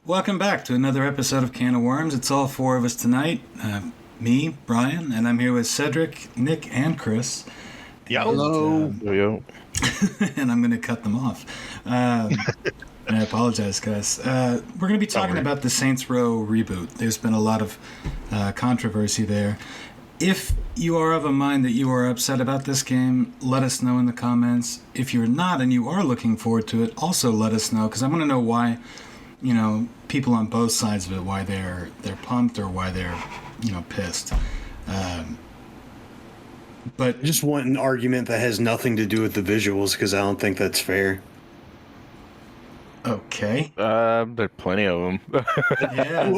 Welcome back to another episode of Can of Wyrms. It's all four of us tonight. Me, Brian, and I'm here with Cedric, Nick, and Chris. Yeah. Hello. Yo. And I'm going to cut them off. And I apologize, guys. We're going to be talking about the Saints Row Reboot. There's been a lot of controversy there. If you are of a mind that you are upset about this game, let us know in the comments. If you're not and you are looking forward to it, also let us know, because I want to know why, people on both sides of it, why they're pumped or why they're, pissed. But I just want an argument that has nothing to do with the visuals because I don't think that's fair. okay. There are plenty of them. Yeah,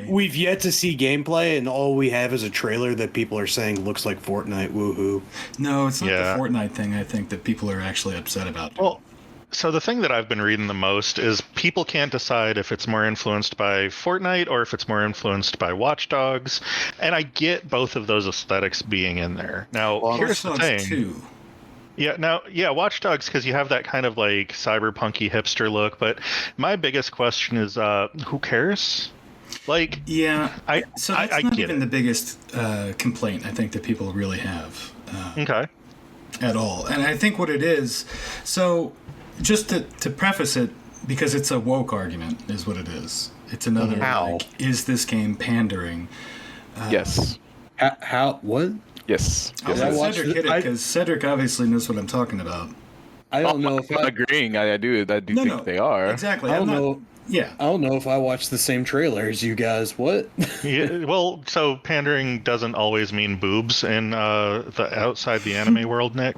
We've yet to see gameplay, and all we have is a trailer that people are saying looks like Fortnite. Woohoo! No, it's not Yeah. the Fortnite thing. I think that people are actually upset about. Well, so the thing that I've been reading the most is people can't decide if it's more influenced by Fortnite or if it's more influenced by Watch Dogs. And I get both of those aesthetics being in there. Now, here's the thing. Too. Yeah, Watch Dogs, because you have that kind of like cyberpunky hipster look. But my biggest question is, who cares? Like, Yeah, I not get even it. the biggest complaint I think that people really have Okay. at all. And I think what it is, so just to preface it, because it's a woke argument, is what it is. It's another, How? like, is this game pandering? Yes. How? What? Yes. I'll Yes. let I watched Cedric hit it, I- because Cedric obviously knows what I'm talking about. I don't know if I'm not agreeing. I do think No, they are. Exactly. I I'm don't not- know. Yeah. I don't know if I watched the same trailer as you guys. What? Yeah, well, so pandering doesn't always mean boobs in the outside the anime world, Nick.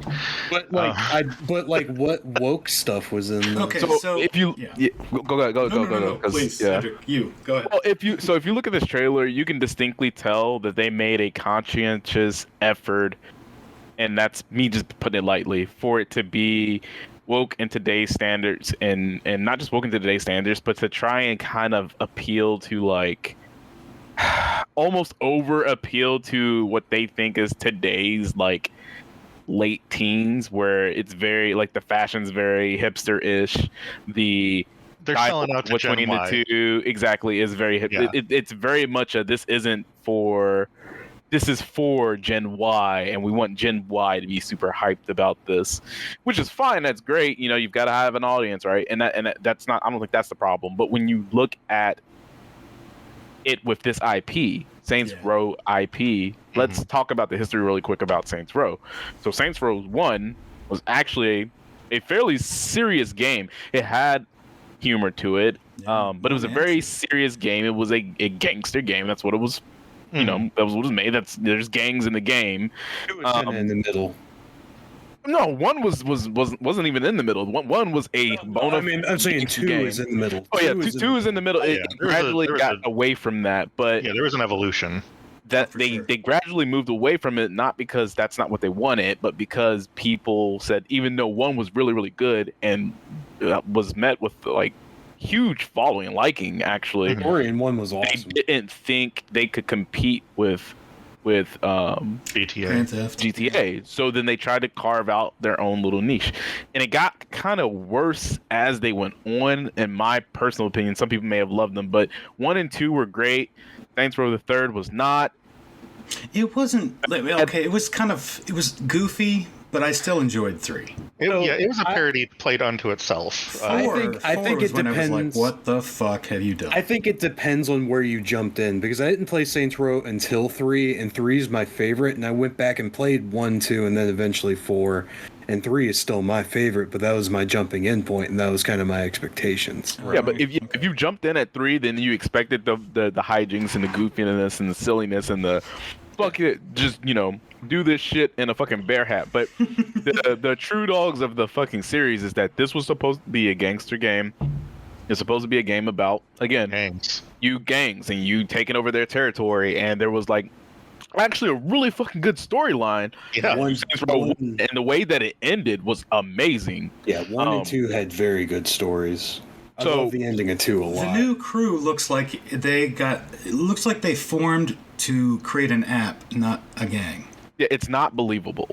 But what woke stuff was in? This? Okay, So, so if you yeah. go, No, 'cause, please, yeah. Cedric, you go ahead. Well, if you look at this trailer, you can distinctly tell that they made a conscientious effort, and that's me just putting it lightly, for it to be woke in today's standards, and not just woke in today's standards, but to try and kind of appeal to, like, almost over appeal to what they think is today's, like, late teens, where it's very, like, the fashion's very hipster-ish, the They're selling out to Gen between Y. the two exactly is very hip. Yeah. It's very much a this is for Gen Y, and we want Gen Y to be super hyped about this, which is fine. That's great. You've got to have an audience, right? And that's not. I don't think that's the problem. But when you look at it with this IP, Saints Row IP, let's talk about the history really quick about Saints Row. So Saints Row 1 was actually a fairly serious game. It had humor to it, but it was a very serious game. It was a gangster game. That's what it was. That was what it was made. There's gangs in the game. It was kinda in the middle. No, one wasn't even in the middle. One was a bona. I mean, I'm saying two game. is in the middle. Oh yeah, two is in the middle. It there was gradually there was got away from that, but Yeah, there was an evolution. that For they sure. they gradually moved away from it, not because that's not what they wanted, but because people said, even though one was really, really good and was met with, like, huge following and liking, actually, Story in one was awesome. they didn't think they could compete with GTA. Grand Theft. GTA. So then they tried to carve out their own little niche. And it got kind of worse as they went on, in my personal opinion. Some people may have loved them, but 1 and 2 were great. Saints Row the Third was not. It wasn't okay. It was goofy, but I still enjoyed 3. It was a parody played unto itself. I Four think was it when I was depends. like, what the fuck have you done? I think it depends on where you jumped in, because I didn't play Saints Row until 3, and 3 is my favorite, and I went back and played 1, 2, and then eventually 4, and 3 is still my favorite, but that was my jumping in point, and that was kind of my expectations. Yeah, but if you jumped in at 3, then you expected the hijinks and the goofiness and the silliness and the fuck it, just, do this shit in a fucking bear hat. But the true dogs of the fucking series is that this was supposed to be a gangster game. It's supposed to be a game about, again, Gangs. you gangs and you taking over their territory, and there was, like, actually a really fucking good storyline. Yeah. And the way that it ended was amazing. Yeah, 1 and 2 had very good stories. I So- love the ending of 2 a lot. The new crew looks like they formed to create an app, not a gang. Yeah, it's not believable.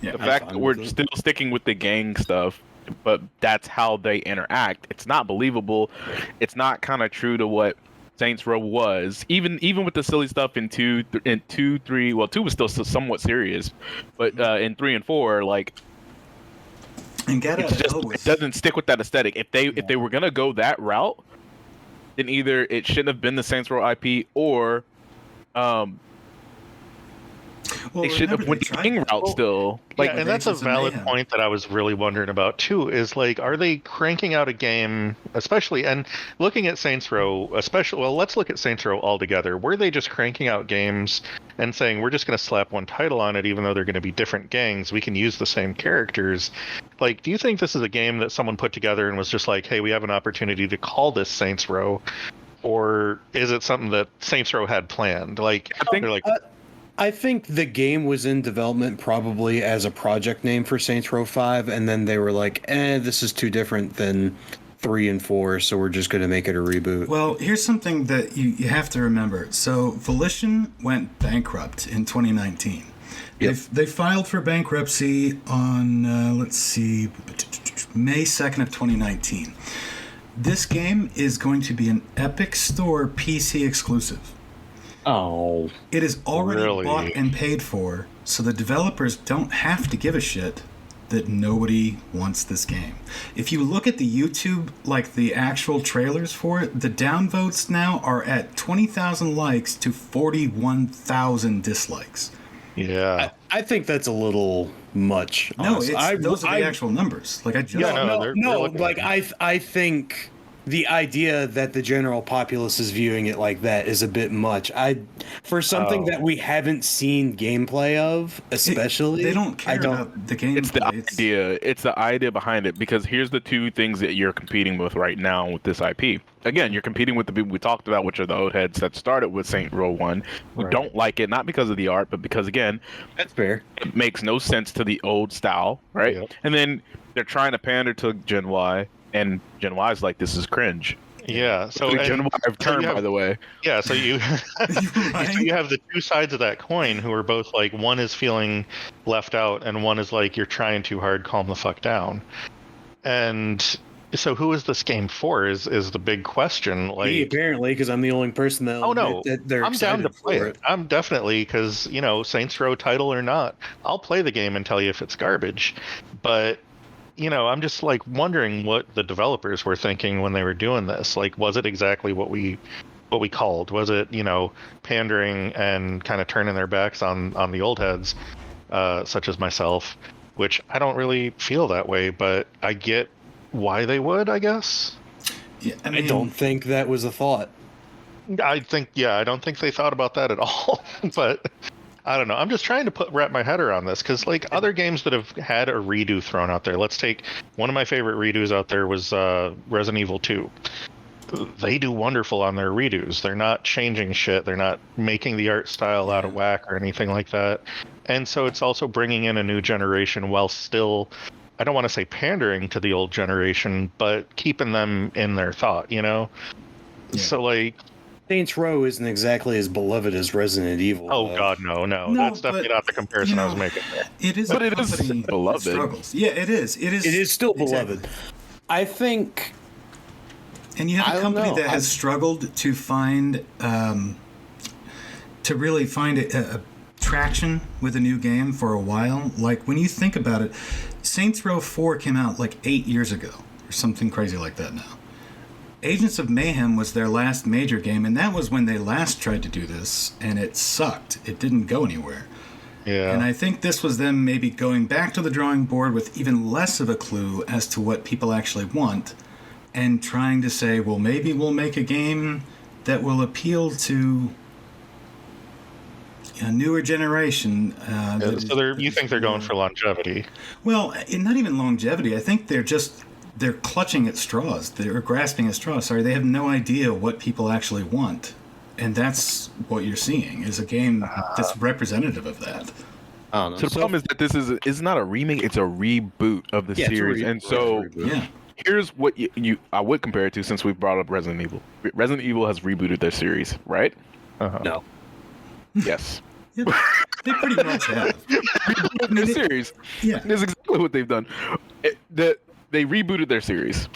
Yeah. The I'm fact fine that we're with it. still sticking with the gang stuff but that's how they interact. It's not believable. It's not kind of true to what Saints Row was. Even with the silly stuff in 2, 3. Well, 2 was still somewhat serious, but in 3 and 4, like. And It doesn't stick with that aesthetic. If they were gonna go that route, then either it shouldn't have been the Saints Row IP, or they should have went the King route still. Like, yeah, and that's a valid point that I was really wondering about too. Is like, are they cranking out a game, especially and looking at Saints Row, especially? Well, let's look at Saints Row altogether. Were they just cranking out games and saying we're just going to slap one title on it, even though they're going to be different gangs? We can use the same characters. Like, do you think this is a game that someone put together and was just like, hey, we have an opportunity to call this Saints Row, or is it something that Saints Row had planned? Like, they're like. I think the game was in development probably as a project name for Saints Row 5, and then they were like, this is too different than 3 and 4, so we're just going to make it a reboot. Well, here's something that you have to remember. So Volition went bankrupt in 2019. Yep. They filed for bankruptcy on, let's see, May 2nd of 2019. This game is going to be an Epic Store PC exclusive. Oh. It is already bought and paid for, so the developers don't have to give a shit that nobody wants this game. If you look at the YouTube, like the actual trailers for it, the downvotes now are at 20,000 likes to 41,000 dislikes. Yeah. I think that's a little much. No, those are the actual numbers. Like, I just... I think... the idea that the general populace is viewing it like that is a bit much. For something that we haven't seen gameplay of, especially, they don't care about the gameplay. It's the idea. It's the idea behind it. Because here's the two things that you're competing with right now with this IP. Again, you're competing with the people we talked about, which are the old heads that started with Saints Row 1, who don't like it, not because of the art, but because, again, that's fair. It makes no sense to the old style, right? Yep. And then they're trying to pander to Gen Y. And Gen Y is like, this is cringe. Yeah. So Gen Y term, by the way. Yeah. So you so you have the two sides of that coin who are both like, one is feeling left out, and one is like, you're trying too hard, calm the fuck down. And so who is this game for? Is the big question. Like, me, apparently, because I'm the only person that. Oh no, they're I'm down to play it. I'm definitely, because Saints Row title or not, I'll play the game and tell you if it's garbage, but. I'm just like wondering what the developers were thinking when they were doing this. Like, was it exactly what we called? Was it, pandering and kind of turning their backs on the old heads, such as myself, which I don't really feel that way, but I get why they would, I guess. Yeah, I don't think that was a thought. I don't think they thought about that at all, but I don't know. I'm just trying to wrap my head around this, because like other games that have had a redo thrown out there. Let's take one of my favorite redos out there was Resident Evil 2. They do wonderful on their redos. They're not changing shit. They're not making the art style out of whack or anything like that. And so it's also bringing in a new generation while still, I don't want to say pandering to the old generation, but keeping them in their thought, Yeah. So like... Saints Row isn't exactly as beloved as Resident Evil. Oh God, no. That's definitely not the comparison I was making. It is, but it is beloved. Struggles. Yeah, it is. It is still beloved. I think. And you have a company that has struggled to find, to really find a traction with a new game for a while. Like, when you think about it, Saints Row 4 came out like 8 years ago, or something crazy like that now. Agents of Mayhem was their last major game, and that was when they last tried to do this, and it sucked. It didn't go anywhere. Yeah. And I think this was them maybe going back to the drawing board with even less of a clue as to what people actually want, and trying to say, well, maybe we'll make a game that will appeal to a newer generation. You think they're going for longevity? Well, not even longevity. I think they're clutching at straws. They're grasping at straws. Sorry, they have no idea what people actually want. And that's what you're seeing, is a game that's representative of that. So the problem is that this is not a remake, it's a reboot of the series. And so here's what I would compare it to, since we brought up Resident Evil. Resident Evil has rebooted their series, right? No. Yes. Yeah, they pretty much have. Rebooted their series. Yeah. That's exactly what they've done. they rebooted their series.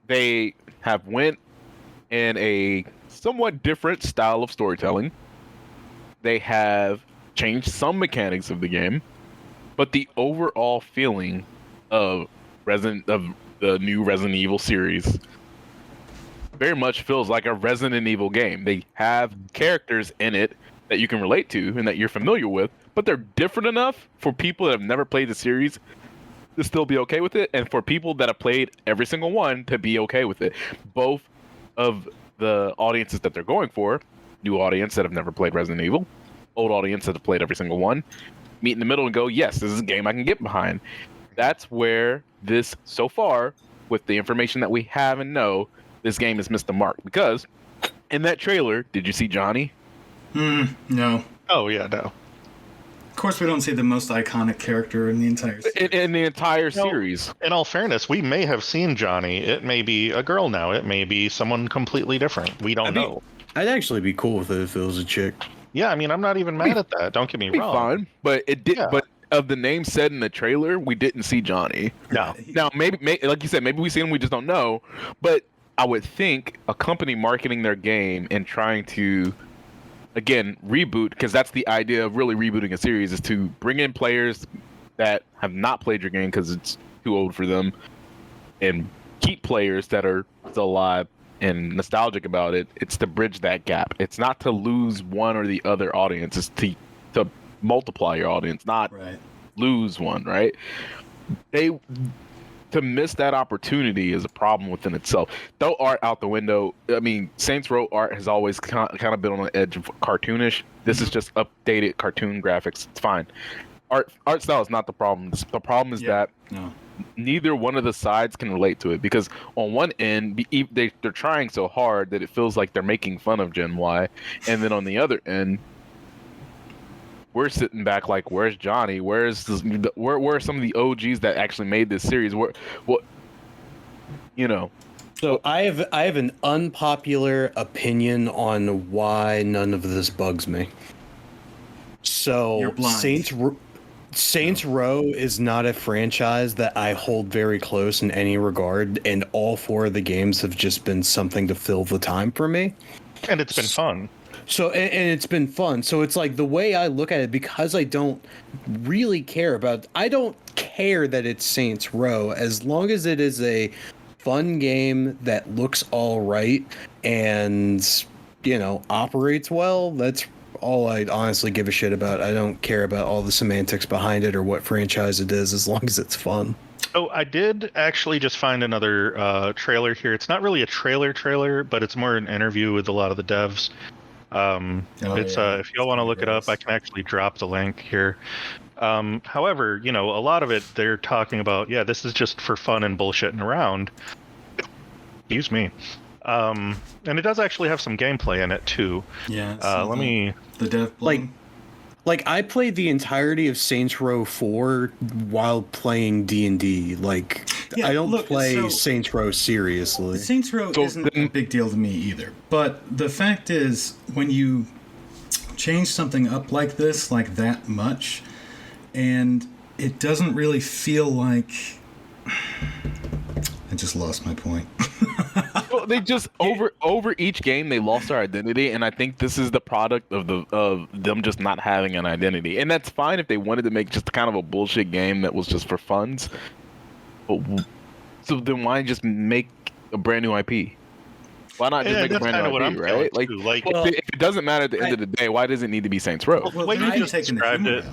They have went in a somewhat different style of storytelling. They have changed some mechanics of the game, but the overall feeling of the new Resident Evil series very much feels like a Resident Evil game. They have characters in it that you can relate to and that you're familiar with, but they're different enough for people that have never played the series to still be okay with it, and for people that have played every single one to be okay with it. Both of the audiences that they're going for, new audience that have never played Resident Evil, old audience that have played every single one, meet in the middle and go, yes, this is a game I can get behind. That's where this, so far, with the information that we have and know, this game has missed the mark. Because in that trailer, did you see Johnny? No. Oh, yeah, no. Of course, we don't see the most iconic character in the entire series. In the entire series. In all fairness, we may have seen Johnny. It may be a girl now. It may be someone completely different. We don't know. I'd actually be cool with it if it was a chick. Yeah, I mean, I'm not even mad at that. Don't get me wrong. Fine, but it did. Yeah. But of the names said in the trailer, we didn't see Johnny. No. Now, maybe, like you said, maybe we see him. We just don't know. But I would think a company marketing their game and trying to, again, reboot, because that's the idea of really rebooting a series, is to bring in players that have not played your game because it's too old for them, and keep players that are still alive and nostalgic about it. It's to bridge that gap. It's not to lose one or the other audience. It's to multiply your audience, not lose one, right? To miss that opportunity is a problem within itself. Throw art out the window. I mean, Saints Row art has always kind of been on the edge of cartoonish. This is just updated cartoon graphics. It's fine. Art style is not the problem. The problem is that neither one of the sides can relate to it, because on one end, they're trying so hard that it feels like they're making fun of Gen Y, and then on the other end, we're sitting back like, where's Johnny? Where are some of the OGs that actually made this series? So I have an unpopular opinion on why none of this bugs me. So You're blind. Saints Row is not a franchise that I hold very close in any regard, and all four of the games have just been something to fill the time for me. And it's been fun. So, and it's been fun. So it's like, the way I look at it, because I don't really care I don't care that it's Saints Row, as long as it is a fun game that looks all right and, operates well. That's all I honestly give a shit about. I don't care about all the semantics behind it or what franchise it is, as long as it's fun. Oh, I did actually just find another trailer here. It's not really a trailer, but it's more an interview with a lot of the devs. If y'all want to look it up, I can actually drop the link here. However, a lot of it, they're talking about, this is just for fun and bullshitting around. Excuse me. And it does actually have some gameplay in it too. Yeah. The dev blog. Like I played the entirety of Saints Row 4 while playing D&D. I don't play Saints Row seriously. Saints Row isn't a big deal to me either. But the fact is, when you change something up like this, like that much, and it doesn't really feel like... I just lost my point. Well, they just over each game they lost their identity, and I think this is the product of them just not having an identity. And that's fine if they wanted to make just kind of a bullshit game that was just for funds. So then why just make a brand new IP? Why not just make a brand new IP, right? If it doesn't matter at the end of the day, why does it need to be Saints Row? Well, you just described it.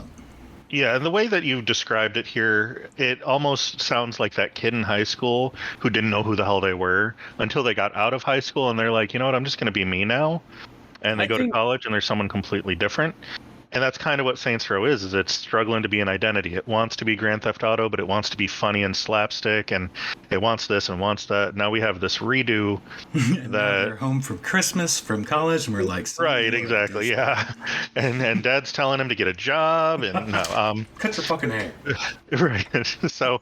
Yeah, and the way that you've described it here, it almost sounds like that kid in high school who didn't know who the hell they were until they got out of high school, and they're like, you know what, I'm just going to be me now. And they go to college, and there's someone completely different. And that's kind of what Saints Row is it's struggling to be an identity. It wants to be Grand Theft Auto, but it wants to be funny and slapstick, and it wants this and wants that. Now we have this redo that they're home from Christmas, from college, and we're like... Right, exactly, yeah. And Dad's telling him to get a job, and... cut your fucking hair. Right. So,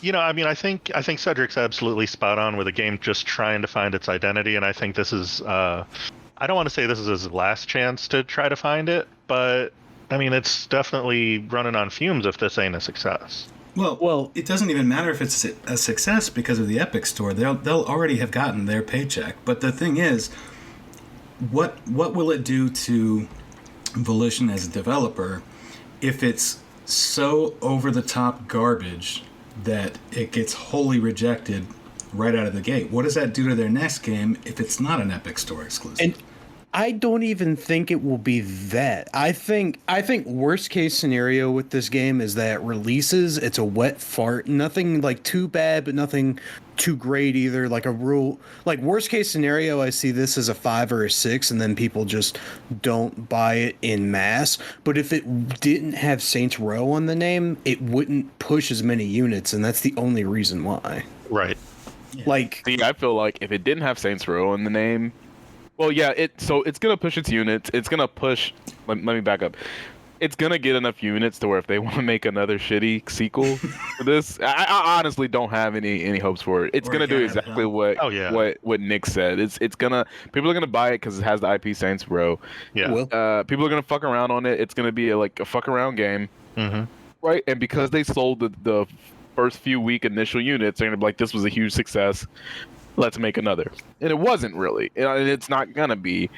I think Cedric's absolutely spot on with the game just trying to find its identity, and I think this is... I don't want to say this is his last chance to try to find it, but, it's definitely running on fumes if this ain't a success. Well, it doesn't even matter if it's a success because of the Epic Store. They'll already have gotten their paycheck. But the thing is, what will it do to Volition as a developer if it's so over the top garbage that it gets wholly rejected right out of the gate? What does that do to their next game if it's not an Epic Store exclusive? And I don't even think it will be that. I think worst case scenario with this game is that it releases, it's a wet fart, nothing like too bad, but nothing too great either. Like worst case scenario, I see this as a 5 or a 6, and then people just don't buy it in mass. But if it didn't have Saints Row on the name, it wouldn't push as many units, and that's the only reason why. Right. Yeah. Like, See, I feel like if it didn't have Saints Row in the name, well, yeah, it's gonna push its units. It's gonna push. Let me back up. It's gonna get enough units to where if they want to make another shitty sequel to this, I honestly don't have any hopes for it. It's gonna do exactly what Nick said. It's gonna, people are gonna buy it because it has the IP Saints Row. Yeah. People are gonna fuck around on it. It's gonna be a fuck around game, right? And because they sold the first few week initial units, they're gonna be like, this was a huge success. Let's make another. And it wasn't really. And it's not gonna be,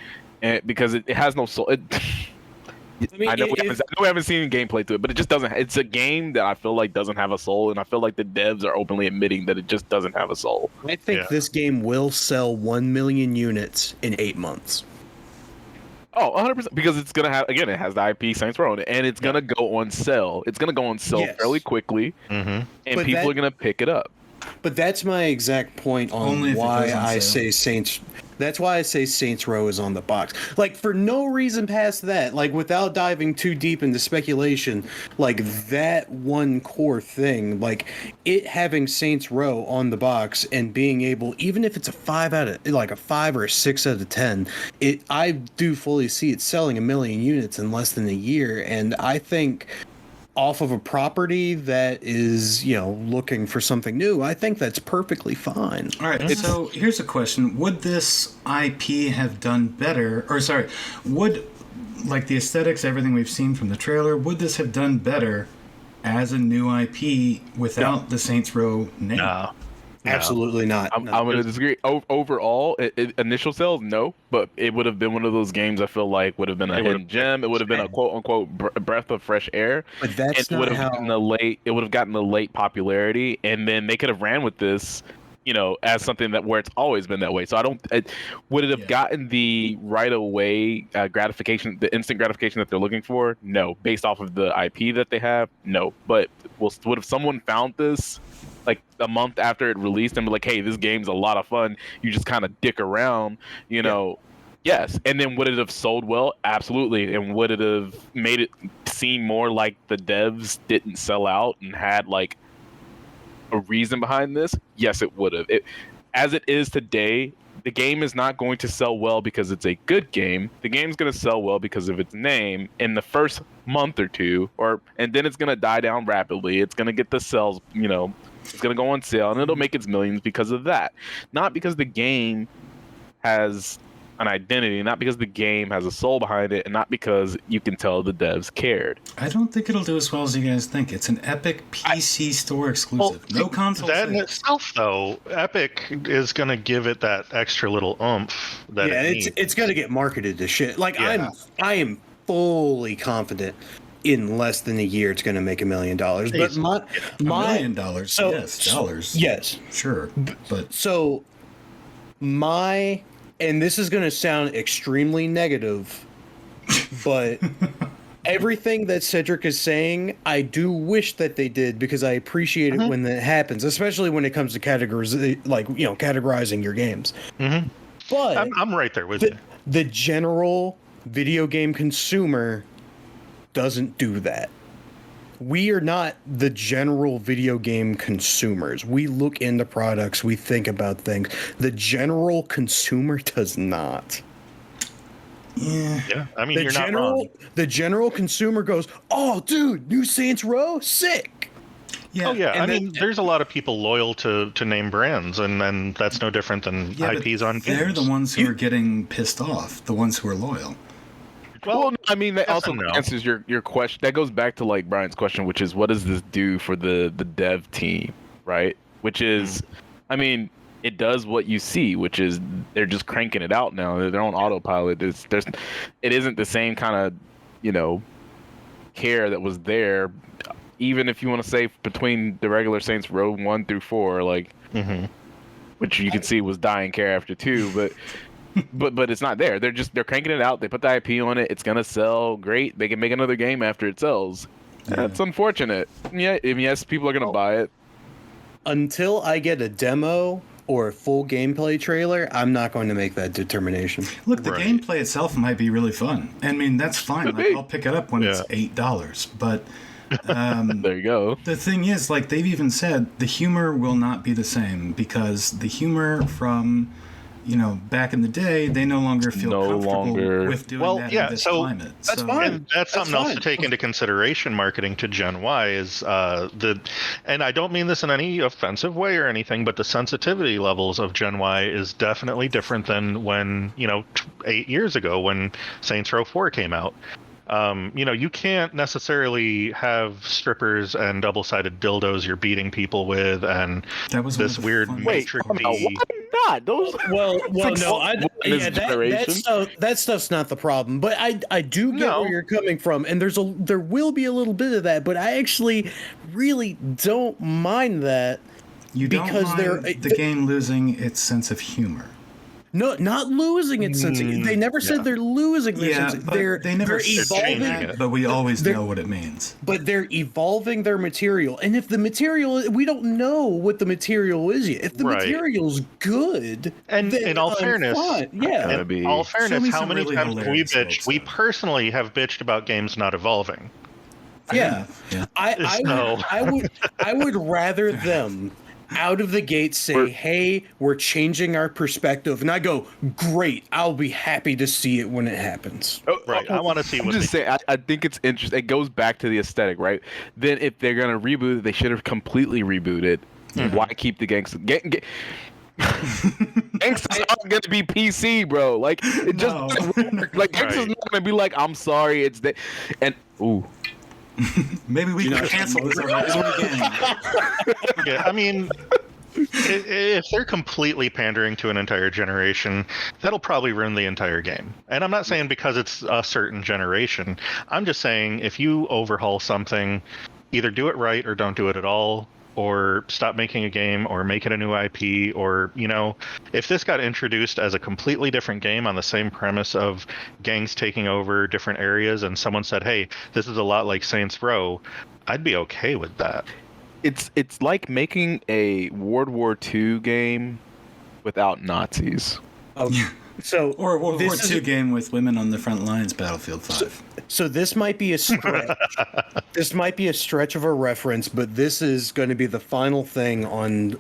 because it has no soul. I know we haven't seen gameplay to it, but it just doesn't. It's a game that I feel like doesn't have a soul, and I feel like the devs are openly admitting that it just doesn't have a soul. I think this game will sell 1 million units in 8 months. Oh, 100%, because it's gonna have, again, it has the IP Saints Row on it, and it's gonna go on sale. It's gonna go on sale fairly quickly, and people are gonna pick it up. But that's my exact point on why I say Saints. That's why I say Saints Row is on the box. Like, for no reason past that, like, without diving too deep into speculation, like, that one core thing, like, it having Saints Row on the box and being able, even if it's a 5 or a 6 out of 10, I do fully see it selling 1 million units in less than a year, and I think off of a property that is, looking for something new, I think that's perfectly fine. All right, so here's a question. Would this IP have done better, would, like, the aesthetics, everything we've seen from the trailer, would this have done better as a new IP without the Saints Row name? No. Absolutely not. I'm going to disagree. Overall, initial sales, no, but it would have been one of those games I feel like would have been a hidden gem. It would have been a quote unquote breath of fresh air. But that's not how. It would have gotten the late popularity, and then they could have ran with this, as something where it's always been that way. So would it have gotten the right away gratification, the instant gratification that they're looking for? No. Based off of the IP that they have, no. But would have someone found this like a month after it released and be like, hey, this game's a lot of fun, you just kind of dick around, yes. And then would it have sold well? Absolutely. And would it have made it seem more like the devs didn't sell out and had like a reason behind this? Yes, it would have. As it is today, the game is not going to sell well because it's a good game. The game's going to sell well because of its name in the first month or two, and then it's going to die down rapidly. It's going to get the sales, it's going to go on sale, and it'll make its millions because of that. Not because the game has an identity, not because the game has a soul behind it, and not because you can tell the devs cared. I don't think it'll do as well as you guys think. It's an Epic PC Store exclusive. No console. That in itself, though, Epic is going to give it that extra little oomph that it needs. It's going to get marketed to shit. Like, I am fully confident in less than a year it's going to make $1 million. But $1 million, dollars. Yes, sure. But so and this is going to sound extremely negative, but everything that Cedric is saying, I do wish that they did, because I appreciate it when that happens, especially when it comes to categorizing your games. But I'm right there with you. The general video game consumer doesn't do that. We are not the general video game consumers. We look into products, we think about things. The general consumer does not. Yeah. I mean, you're not wrong. The general consumer goes, "Oh, dude, new Saints Row, sick." Yeah. Oh yeah, I mean, there's a lot of people loyal to name brands, and then that's no different than IPs on games. They're the ones who are getting pissed off, the ones who are loyal. Well, I mean, that yes also and no. answers your question. That goes back to like Brian's question, which is, what does this do for the dev team, right? Which is, I mean, it does what you see, which is they're just cranking it out now. They're on autopilot. It isn't the same kind of, care that was there. Even if you want to say between the regular Saints Row 1 through 4, like, which you can see was dying care after 2, but it's not there. They're cranking it out. They put the IP on it. It's gonna sell great. They can make another game after it sells. Yeah. That's unfortunate. Yeah, and yes, people are gonna buy it. Until I get a demo or a full gameplay trailer, I'm not going to make that determination. Look, the Right. gameplay itself might be really fun. I mean, that's fine. Could Like, be. I'll pick it up when it's $8. But There you go. the thing is, like they've even said, the humor will not be the same because the humor from, back in the day, they no longer feel No comfortable longer- with doing Well, that yeah, in this so climate. that's So- fine. And that's something else to fine. take into consideration marketing to Gen Y is and I don't mean this in any offensive way or anything, but the sensitivity levels of Gen Y is definitely different than when, 8 years ago when Saints Row 4 came out. You can't necessarily have strippers and double-sided dildos you're beating people with and That was one this of the weird fun- matrix. Why not? Those. Well, It's no, this that generation. stuff's not the problem. But I do get No. where you're coming from, and there will be a little bit of that. But I actually really don't mind that. You don't because mind the game losing its sense of humor. No, not losing its sense. They never said they're losing their Yeah, sense. but They're they never say evolving, that, but we always they're- know what it means. but they're evolving their material. And if the material, we don't know what the material is yet. If the Right. material's good, And then in all I'm fairness, fine. Yeah. Gotta In be. all Show fairness, me how some many really times have we hilarious bitched? quotes, We though. personally have bitched about games not evolving. Yeah. Yeah. So- I would rather them out of the gate say, We're- "Hey, we're changing our perspective," and I go, "Great! I'll be happy to see it when it happens." Right, I want to see I'm what just they saying. I think it's interesting. It goes back to the aesthetic, right? Then if they're gonna reboot it, they should have completely rebooted. Why keep the gangsters? Gangsters aren't gonna be PC, bro. Like it just No. doesn't work. Like gangsters Right. not gonna be like, "I'm sorry, it's that," and ooh. Maybe we can cancel this again. Yeah, I mean, if they're completely pandering to an entire generation, that'll probably ruin the entire game. And I'm not saying because it's a certain generation. I'm just saying if you overhaul something, either do it right or don't do it at all, or stop making a game or make it a new IP, or, if this got introduced as a completely different game on the same premise of gangs taking over different areas and someone said, hey, this is a lot like Saints Row, I'd be okay with that. It's like making a World War II game without Nazis. So, Or a World War this is- II game with women on the front lines, Battlefield 5. So this might be a stretch. This might be a stretch of a reference, but this is going to be the final thing on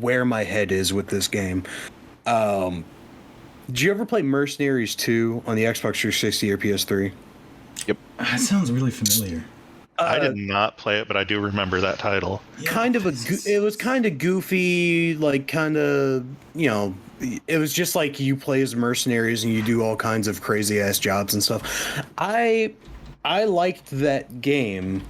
where my head is with this game. Did you ever play Mercenaries 2 on the Xbox 360 or PS3? That sounds really familiar. I did not play it, but I do remember that title. Kind of it was kind of goofy, like kind of, it was just like you play as mercenaries and you do all kinds of crazy ass jobs and stuff. I liked that game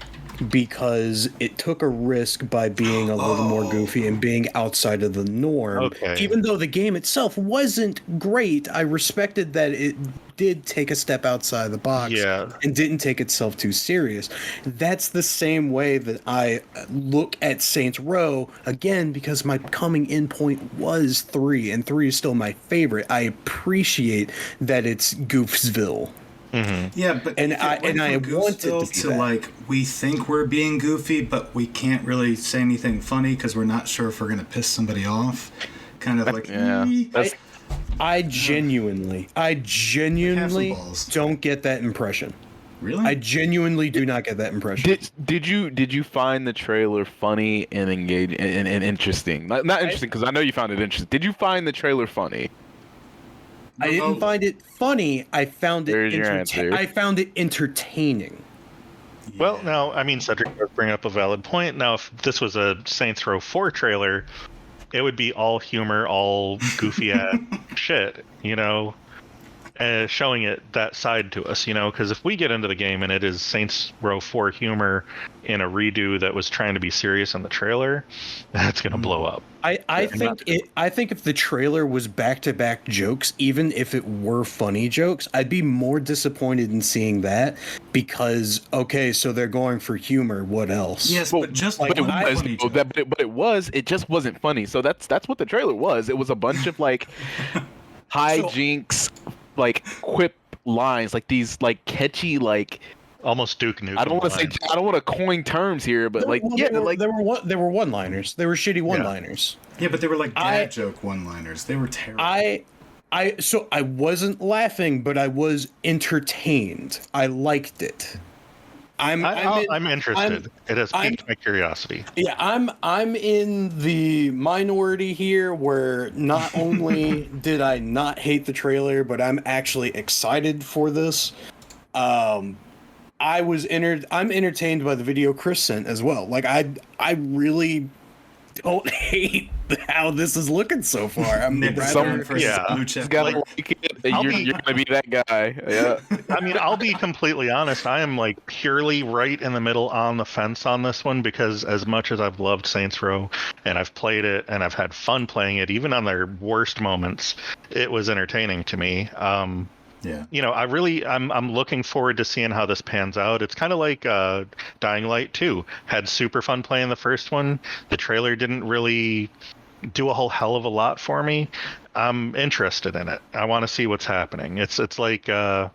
because it took a risk by being a little more goofy and being outside of the norm. Okay. Even though the game itself wasn't great, I respected that it did take a step outside the box and didn't take itself too serious. That's the same way that I look at Saints Row, again, because my coming in point was 3, and 3 is still my favorite. I appreciate that it's Goofsville. Yeah, but And if I- it went and I from want it to Goofsville be that. like we think we're being goofy, but we can't really say anything funny because we're not sure if we're gonna piss somebody off. Kind of like, Yeah, that's- I genuinely balls. don't get that impression. really? I genuinely do not get that impression. Did you find the trailer funny and engaging and interesting? Not interesting because I know you found it interesting. Did you find the trailer funny? I didn't find it funny. I found it. There's your answer. I found it entertaining. Well, now, I mean, Cedric does bring up a valid point. Now, if this was a Saints Row 4 trailer, it would be all humor, all goofy ass shit, showing it that side to us, because if we get into the game and it is Saints Row 4 humor in a redo that was trying to be serious in the trailer, that's going to blow up. I think if the trailer was back-to-back jokes, even if it were funny jokes, I'd be more disappointed in seeing that because okay, so they're going for humor. What else? Yes, but just like it just wasn't funny. So that's what the trailer was. It was a bunch of like hijinks, like quip lines, like these like catchy like. Almost Duke Nukem. I don't want to say. I don't want to coin terms here, but there were one-liners. They were shitty one-liners. Yeah, but they were like dad joke one-liners. They were terrible. So I wasn't laughing, but I was entertained. I liked it. I'm interested. It has piqued my curiosity. Yeah, I'm in the minority here, where not only did I not hate the trailer, but I'm actually excited for this. I'm entertained by the video Chris sent as well. Like I really don't hate how this is looking so far. I'm blue check. You're gonna be that guy. Yeah. I mean, I'll be completely honest. I am like purely right in the middle on the fence on this one because as much as I've loved Saints Row and I've played it and I've had fun playing it, even on their worst moments, it was entertaining to me. Yeah. I'm looking forward to seeing how this pans out. It's kind of like Dying Light 2. Had super fun playing the first one. The trailer didn't really do a whole hell of a lot for me. I'm interested in it. I want to see what's happening. It's like I'm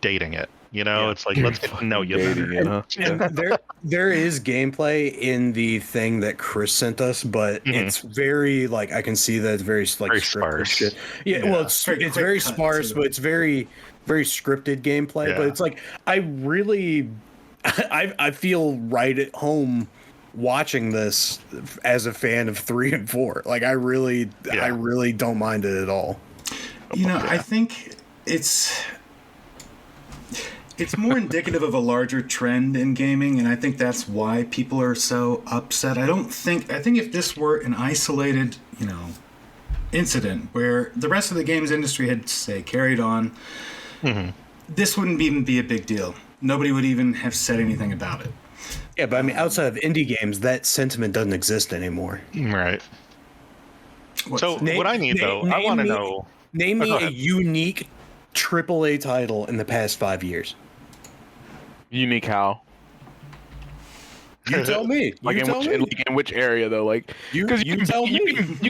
dating it. It's like, let's get to know you better. And there is gameplay in the thing that Chris sent us, but it's very like I can see that it's very like very sparse. Shit. Yeah, well, it's very sparse, but it's very very scripted gameplay. Yeah. But it's like I feel right at home watching this as a fan of 3 and 4. Like I really don't mind it at all. I think it's more indicative of a larger trend in gaming, and I think that's why people are so upset. I think if this were an isolated, incident where the rest of the games industry had, say, carried on, this wouldn't even be a big deal. Nobody would even have said anything about it. Yeah, but I mean, outside of indie games, that sentiment doesn't exist anymore. Right. What I need, though, I want to know... Name me a unique AAA title in the past 5 years. Unique how? You tell me. In which area though? Like, because you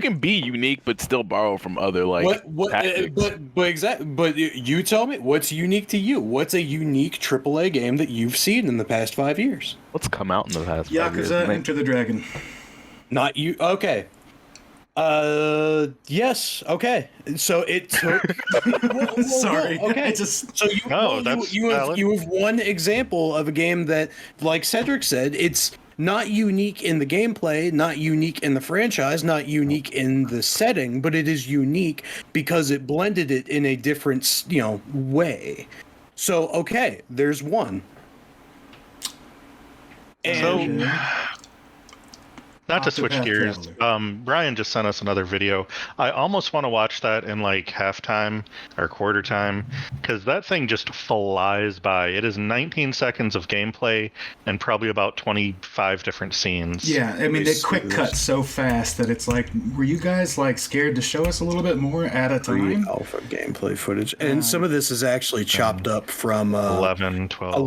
can be unique but still borrow from other like. But you tell me what's unique to you. What's a unique AAA game that you've seen in the past 5 years? What's come out in the past 5 years? Yakuza Enter the Dragon. Not you. Okay. Yes. Okay. So it took. Sorry. Okay. So you have one example of a game that, like Cedric said, it's not unique in the gameplay, not unique in the franchise, not unique in the setting, but it is unique because it blended it in a different, way. So okay, there's one. And. Not to switch gears, Brian just sent us another video. I almost want to watch that in like halftime or quarter time because that thing just flies by. It is 19 seconds of gameplay and probably about 25 different scenes. Yeah, I mean, they quick cut so fast that it's like, were you guys like scared to show us a little bit more at a time? Alpha gameplay footage, and some of this is actually chopped up from 11, 12. A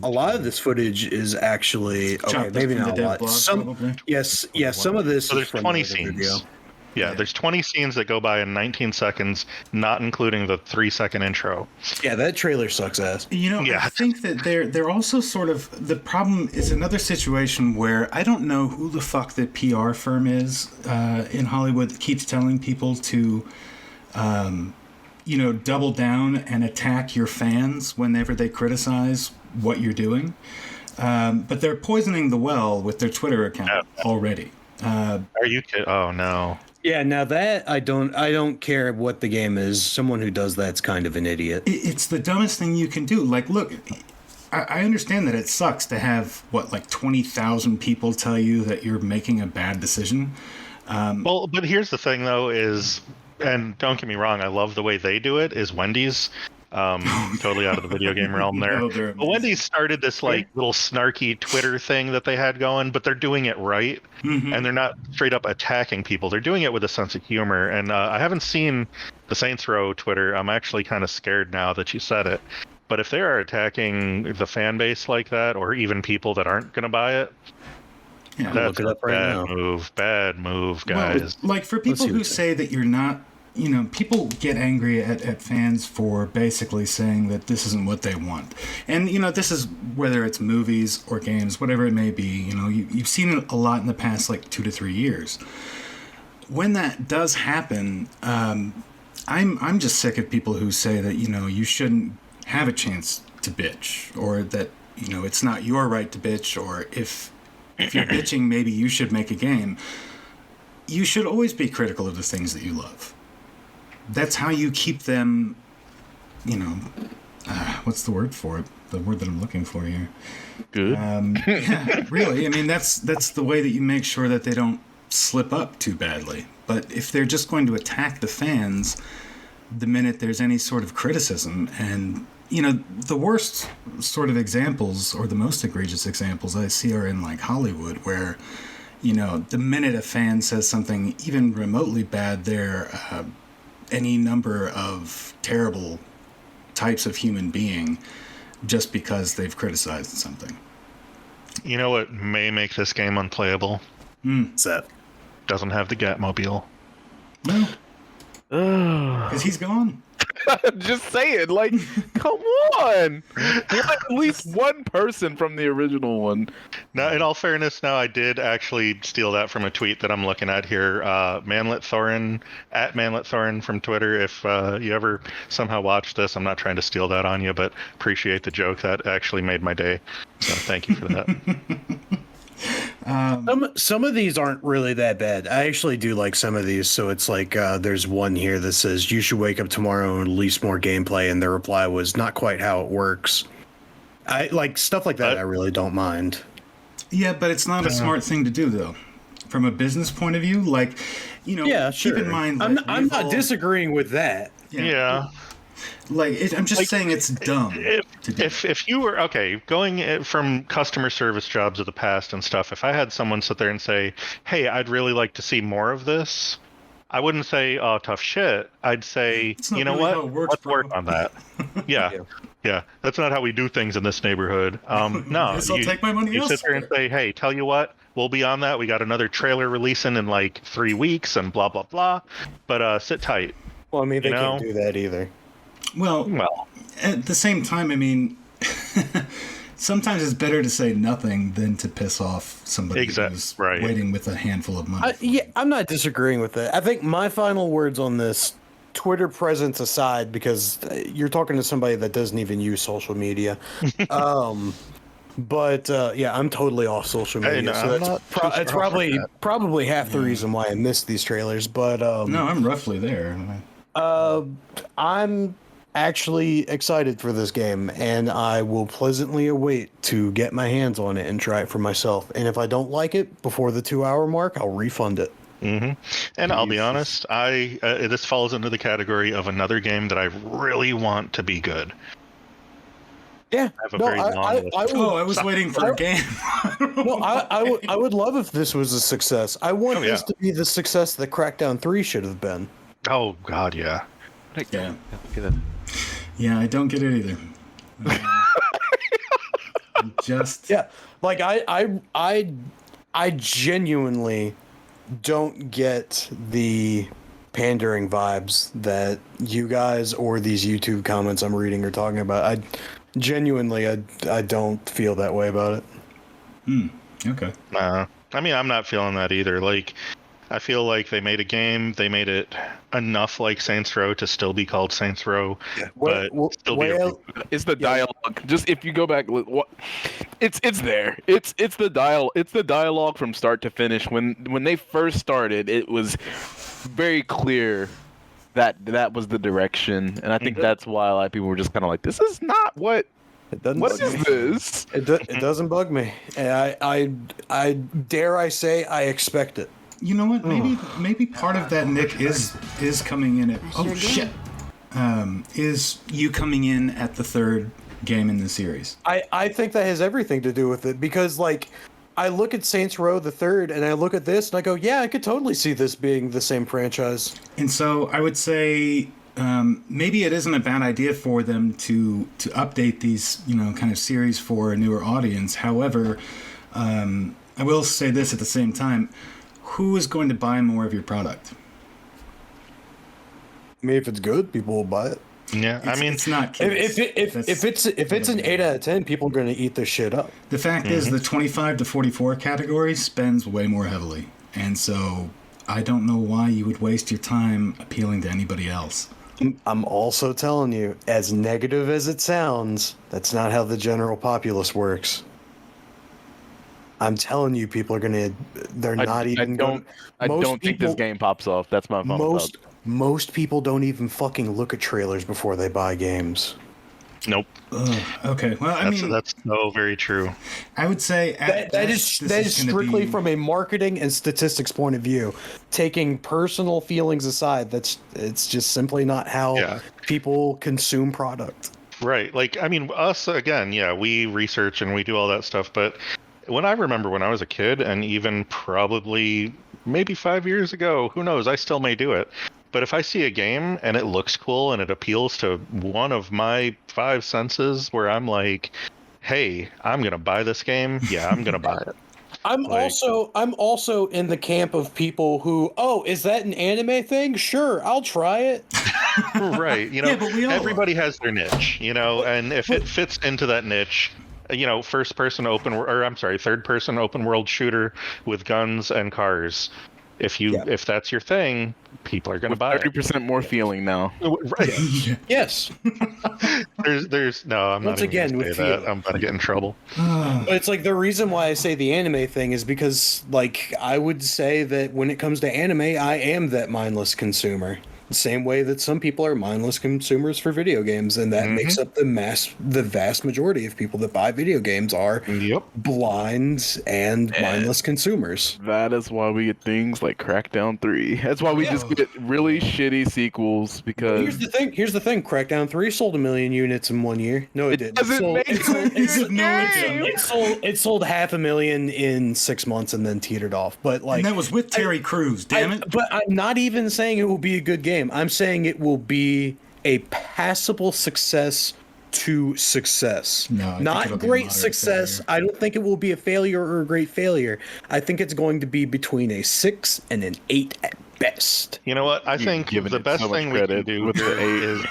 lot of this footage is actually maybe not a lot. Some of this. So there's is from 20 the scenes. video. Yeah, there's 20 scenes that go by in 19 seconds, not including the 3-second intro. Yeah, that trailer sucks ass. I think that they're also sort of, the problem is another situation where I don't know who the fuck the PR firm is in Hollywood that keeps telling people to, double down and attack your fans whenever they criticize what you're doing. But they're poisoning the well with their Twitter account already. Are you kidding? Oh no. Yeah, now that I don't care what the game is. Someone who does that's kind of an idiot. It's the dumbest thing you can do. Like, look, I understand that it sucks to have 20,000 people tell you that you're making a bad decision. Well, but here's the thing, though, is and don't get me wrong, I love the way they do it. Is Wendy's. Totally out of the video game realm there. No, But Wendy's started this like little snarky Twitter thing that they had going, but they're doing it right, and they're not straight up attacking people. They're doing it with a sense of humor. And I haven't seen the Saints Row Twitter. I'm actually kind of scared now that you said it. But if they are attacking the fan base like that, or even people that aren't going to buy it, Yeah, that's look it a up right now. bad move, guys. Well, like for people who say that you're not, people get angry at fans for basically saying that this isn't what they want. And, this is whether it's movies or games, whatever it may be, you've seen it a lot in the past, like 2 to 3 years. When that does happen, I'm just sick of people who say that, you shouldn't have a chance to bitch, or that, it's not your right to bitch, or if you're bitching, maybe you should make a game. You should always be critical of the things that you love. That's how you keep them, what's the word for it? The word that I'm looking for here. Good. Yeah, really. I mean, that's the way that you make sure that they don't slip up too badly. But if they're just going to attack the fans the minute there's any sort of criticism, and the worst sort of examples, or the most egregious examples I see, are in like Hollywood, where the minute a fan says something even remotely bad, they're any number of terrible types of human being just because they've criticized something. You know what may make this game unplayable? What's that? Doesn't have the Gatmobile. No, because he's gone. Just saying, like, come on. At least one person from the original one. Now, in all fairness, now I did actually steal that from a tweet that I'm looking at here. Manlet Thorin, at Manlet Thorin from Twitter. If you ever somehow watch this, I'm not trying to steal that on you, but appreciate the joke. That actually made my day. So thank you for that. Some of these aren't really that bad. I actually do like some of these. So it's like there's one here that says you should wake up tomorrow and release more gameplay, and the reply was not quite how it works. I like stuff like that. I really don't mind. Yeah, but it's not a smart thing to do, though. From a business point of view, like, yeah, sure. Keep in mind, I'm like, not disagreeing with that. Yeah. Like, I'm just saying it's dumb to do. If you were, going from customer service jobs of the past and stuff, if I had someone sit there and say, hey, I'd really like to see more of this, I wouldn't say, oh, tough shit. I'd say, you know what? Let's work on that. Yeah. Yeah. That's not how we do things in this neighborhood. No, I'll take my money you sit there and say, hey, tell you what, we'll be on that. We got another trailer releasing in like 3 weeks and blah, blah, blah. But sit tight. Well, I mean, they can't do that either. Well, at the same time, I mean, sometimes it's better to say nothing than to piss off somebody who's waiting with a handful of money. Yeah, I'm not disagreeing with that. I think my final words on this, Twitter presence aside, because you're talking to somebody that doesn't even use social media. But yeah, I'm totally off social media, so that's probably half the reason why I missed these trailers. But no, I'm roughly there. I'm actually excited for this game, and I will pleasantly await to get my hands on it and try it for myself. And if I don't like it before the 2-hour mark, I'll refund it. Mm-hmm. And I'll be honest, this falls into the category of another game that I really want to be good. Yeah, I was waiting for a game. I would love if this was a success. I want this to be the success that Crackdown 3 should have been. Oh God, yeah. Yeah, I don't get it either. Like I genuinely don't get the pandering vibes that you guys or these YouTube comments I'm reading are talking about. I don't feel that way about it. Okay. I mean, I'm not feeling that either. Like, I feel like they made a game, they made it enough like Saints Row to still be called Saints Row, but still be it's the dialogue. Just if you go back, it's there. It's the dialogue from start to finish. When they first started, it was very clear that was the direction, and I think that's why a lot of people were just kind of like, "This is not what." What is this? It doesn't bug me. I dare I say I expect it. You know what? Maybe part of that, Nick, is coming in at is you coming in at the third game in the series. I think that has everything to do with it because like I look at Saints Row the third and I look at this and I go, yeah, I could totally see this being the same franchise. And so I would say maybe it isn't a bad idea for them to update these, kind of series for a newer audience. However, I will say this at the same time: who is going to buy more of your product? I mean, if it's good, people will buy it. Yeah, I mean, it's not kids. If it's an 8 out of 10, people are going to eat this shit up. The fact is, the 25 to 44 category spends way more heavily, and so I don't know why you would waste your time appealing to anybody else. I'm also telling you, as negative as it sounds, that's not how the general populace works. I'm telling you, people are gonna. They're not even. I don't think this game pops off. That's my phone. Most people don't even fucking look at trailers before they buy games. Nope. Okay. Well, I mean, that's so very true. I would say that is strictly from a marketing and statistics point of view. Taking personal feelings aside, it's just simply not how people consume product. Right. Like, I mean, us again. Yeah, we research and we do all that stuff, but when I was a kid, and even probably maybe 5 years ago, who knows? I still may do it. But if I see a game and it looks cool and it appeals to one of my 5 senses where I'm like, hey, I'm going to buy this game. Yeah, I'm going to buy it. I'm also in the camp of people who, is that an anime thing? Sure, I'll try it. Right. But everybody has their niche, and if it fits into that niche, third person open world shooter with guns and cars. If that's your thing, people are going to buy it. 30% more feeling now. Right. Yeah. Yes. there's no. I'm Once not again even with say that. I'm about to get in trouble. But it's like the reason why I say the anime thing is because, like, I would say that when it comes to anime, I am that mindless consumer. The same way that some people are mindless consumers for video games, and that makes up the vast majority of people that buy video games are blind and mindless consumers. That is why we get things like Crackdown 3. That's why we just get really shitty sequels because Here's the thing. Crackdown 3 sold 1 million units in 1 year. No, it didn't. It sold 500,000 in 6 months and then teetered off. But like, and that was with Terry Crews. Damn it! But I'm not even saying it will be a good game. I'm saying it will be a passable success to success. No, not great success. Failure. I don't think it will be a failure or a great failure. I think it's going to be between a 6 and an 8 at best. You know what? I think the best thing we can do with the 8 is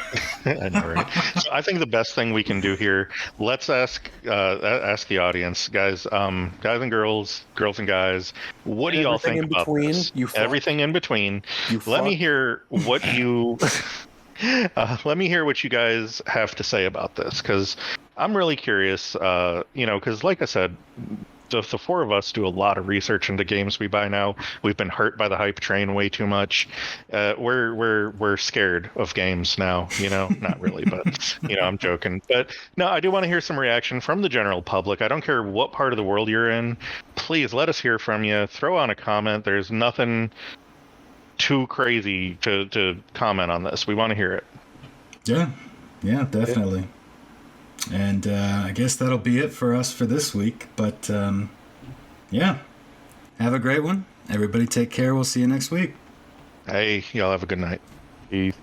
I know, right? So I think the best thing we can do here, let's ask the audience, guys and girls and guys, what do y'all think about this? Everything in between. Let me hear what you let me hear what you guys have to say about this, because I'm really curious, because like I said, the 4 of us do a lot of research into games we buy now. We've been hurt by the hype train way too much. We're scared of games now, not really, but I'm joking. But no, I do want to hear some reaction from the general public. I don't care what part of the world you're in. Please let us hear from you. Throw on a comment. There's nothing too crazy to comment on this. We want to hear it. Yeah, definitely. Yeah. And I guess that'll be it for us for this week. But have a great one. Everybody take care. We'll see you next week. Hey, y'all have a good night. Peace.